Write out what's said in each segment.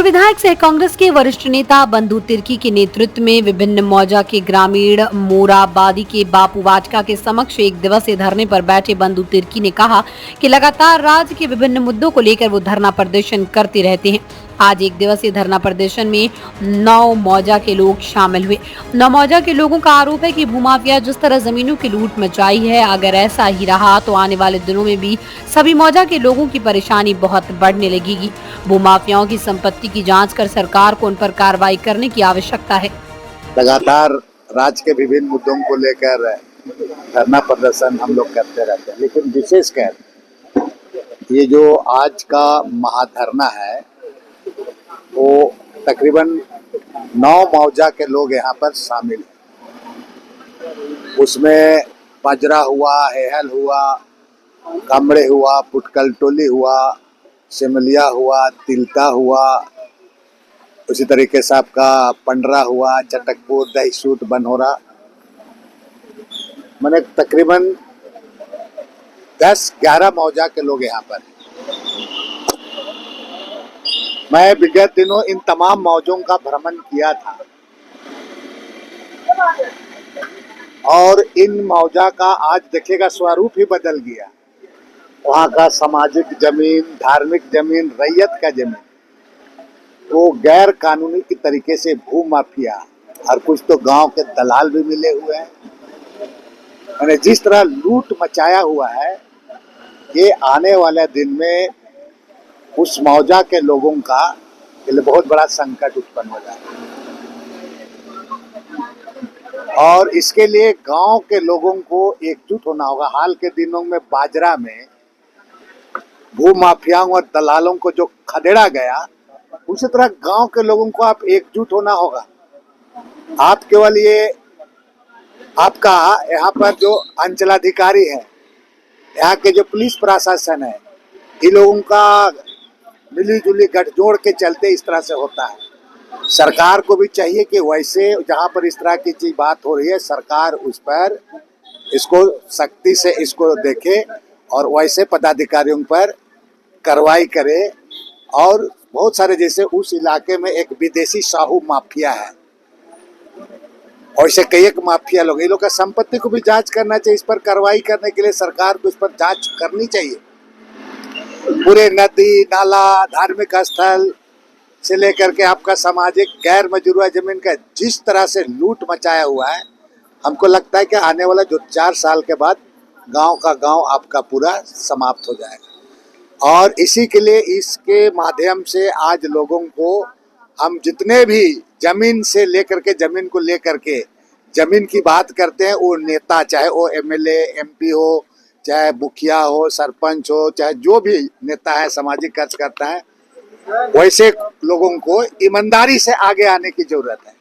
पूर्व विधायक सह कांग्रेस के वरिष्ठ नेता बंधु तिर्की के नेतृत्व में विभिन्न मौजा के ग्रामीण मोराबादी के बापू वाटिका के समक्ष एक दिवसीय धरने पर बैठे बंधु तिर्की ने कहा कि लगातार राज्य के विभिन्न मुद्दों को लेकर वो धरना प्रदर्शन करते रहते हैं। आज एक दिवसीय धरना प्रदर्शन में 9 मौजा के लोग शामिल हुए। 9 मौजा के लोगों का आरोप है कि भूमाफिया जिस तरह जमीनों की लूट मचाई है, अगर ऐसा ही रहा तो आने वाले दिनों में भी सभी मौजा के लोगों की परेशानी बहुत बढ़ने लगेगी। भूमाफियाओं की संपत्ति की जांच कर सरकार को उन पर कार्रवाई करने की आवश्यकता है। लगातार राज्य के विभिन्न मुद्दों को लेकर धरना प्रदर्शन हम लोग करते रहते हैं, लेकिन विशेषकर ये जो आज का महाधरना है वो तकरीबन 9 मौजा के लोग यहाँ पर शामिल हैं। उसमें बजरा हुआ, हेहल हुआ, कामड़े हुआ, पुटकल टोली हुआ, सिमलिया हुआ, तिलता हुआ, उसी तरीके से आपका पंडरा हुआ, चटकपुर, दहीसूत, बनहोरा, मैंने तकरीबन 10-11 मौजा के लोग यहाँ पर हैं। मैं विगत दिनों इन तमाम मौजों का भ्रमण किया था और इन मौजा का आज देखिएगा स्वरूप ही बदल गया। वहाँ का सामाजिक जमीन, धार्मिक जमीन, रैयत का जमीन वो गैर कानूनी की तरीके से भू माफिया और कुछ तो गांव के दलाल भी मिले हुए हैं। मैंने जिस तरह लूट मचाया हुआ है, ये आने वाले दिन में उस मौजा के लोगों का के लिए बहुत बड़ा संकट उत्पन्न हो जाएगा और इसके लिए गांव के लोगों को एकजुट होना होगा। हाल के दिनों में बाजरा में भू माफियाओं और दलालों को जो खदेड़ा गया, उसी तरह गांव के लोगों को आप एकजुट होना होगा। आप केवल ये आपका यहाँ पर जो अंचलाधिकारी है, यहाँ के जो पुलिस प्रशासन है, इन लोगों का मिली-जुली गठजोड़ के चलते इस तरह से होता है। सरकार को भी चाहिए कि वैसे जहाँ पर इस तरह की चीज बात हो रही है, सरकार उस पर इसको सख्ती से इसको देखे और वैसे पदाधिकारियों पर कार्रवाई करे। और बहुत सारे जैसे उस इलाके में एक विदेशी साहू माफिया है, वैसे कई एक माफिया लोग, ये लोग का संपत्ति को भी जांच करना चाहिए। इस पर कार्रवाई करने के लिए सरकार को इस पर जांच करनी चाहिए। पूरे नदी नाला, धार्मिक स्थल से लेकर के आपका सामाजिक गैर मजरूआ जमीन का जिस तरह से लूट मचाया हुआ है, हमको लगता है कि आने वाला जो 4 साल के बाद गांव का गांव आपका पूरा समाप्त हो जाएगा। और इसी के लिए इसके माध्यम से आज लोगों को हम जितने भी जमीन से लेकर के जमीन को लेकर के जमीन की बात करते हैं, वो नेता चाहे वो एमएलए एमपी हो, चाहे मुखिया हो, सरपंच हो, चाहे जो भी नेता है सामाजिक कार्य करता है, वैसे लोगों को ईमानदारी से आगे आने की जरूरत है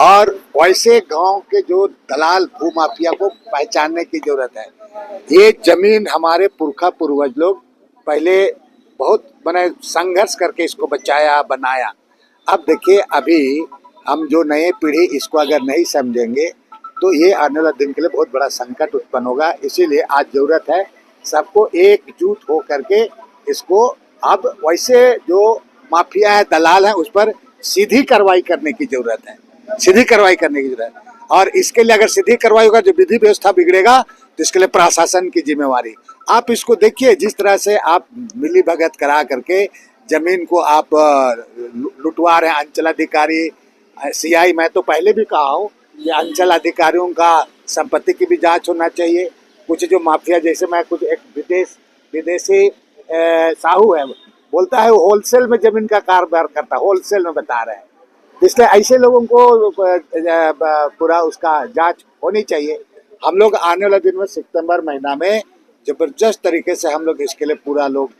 और वैसे गांव के जो दलाल भू माफिया को पहचानने की जरूरत है। ये जमीन हमारे पुरखा पूर्वज लोग पहले बहुत बने संघर्ष करके इसको बचाया बनाया। अब देखिए, अभी हम जो नए पीढ़ी इसको अगर नहीं समझेंगे तो ये आने वाले दिन के लिए बहुत बड़ा संकट उत्पन्न होगा। इसीलिए आज जरूरत है सबको एकजुट हो करके इसको, अब वैसे जो माफिया है, दलाल है, उस पर सीधी कार्रवाई करने की जरूरत है, सीधी कार्रवाई करने की जरूरत है। और इसके लिए अगर सीधी कार्रवाई होगा, जो विधि व्यवस्था बिगड़ेगा तो इसके लिए प्रशासन की जिम्मेवारी। आप इसको देखिए, जिस तरह से आप मिली भगत करा करके जमीन को आप लुटवा रहे हैं। अंचलाधिकारी, सीआई, मैं तो पहले भी कहा हूँ कि अंचल अधिकारियों का संपत्ति की भी जांच होना चाहिए। कुछ जो माफिया, जैसे मैं कुछ एक विदेशी साहू है, बोलता है वो होलसेल में जमीन का कारोबार करता है, होलसेल में बता रहे हैं। इसलिए ऐसे लोगों को पूरा उसका जांच होनी चाहिए। हम लोग आने वाले दिन में सितंबर महीना में जबरदस्त तरीके से हम लोग इसके लिए पूरा लोग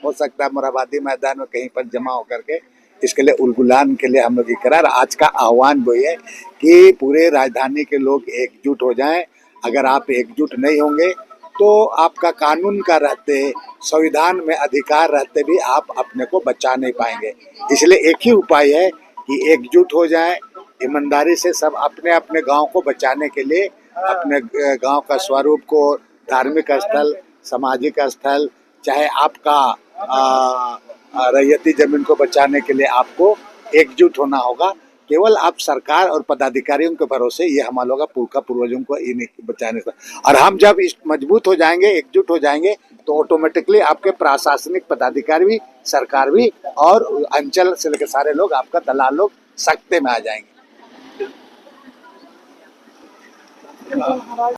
हो सकता है मोराबादी मैदान में कहीं पर जमा होकर के इसके लिए उलगुलान के लिए हम लोग करार। आज का आह्वान वही है कि पूरे राजधानी के लोग एकजुट हो जाएं। अगर आप एकजुट नहीं होंगे तो आपका कानून का रहते, संविधान में अधिकार रहते भी आप अपने को बचा नहीं पाएंगे। इसलिए एक ही उपाय है कि एकजुट हो जाएं, ईमानदारी से सब अपने अपने गांव को बचाने के लिए, अपने गांव का स्वरूप को, धार्मिक स्थल, सामाजिक स्थल, चाहे आपका रैयती जमीन को बचाने के लिए आपको एकजुट होना होगा। केवल आप सरकार और पदाधिकारियों के भरोसे ये हम लोग का पूर्वजों को ये नहीं बचाने का। और हम जब इस मजबूत हो जाएंगे, एकजुट हो जाएंगे, तो ऑटोमेटिकली आपके प्रशासनिक पदाधिकारी भी, सरकार भी और अंचल से लेकर सारे लोग, आपका दलाल लोग सख्ते में आ जाएंगे।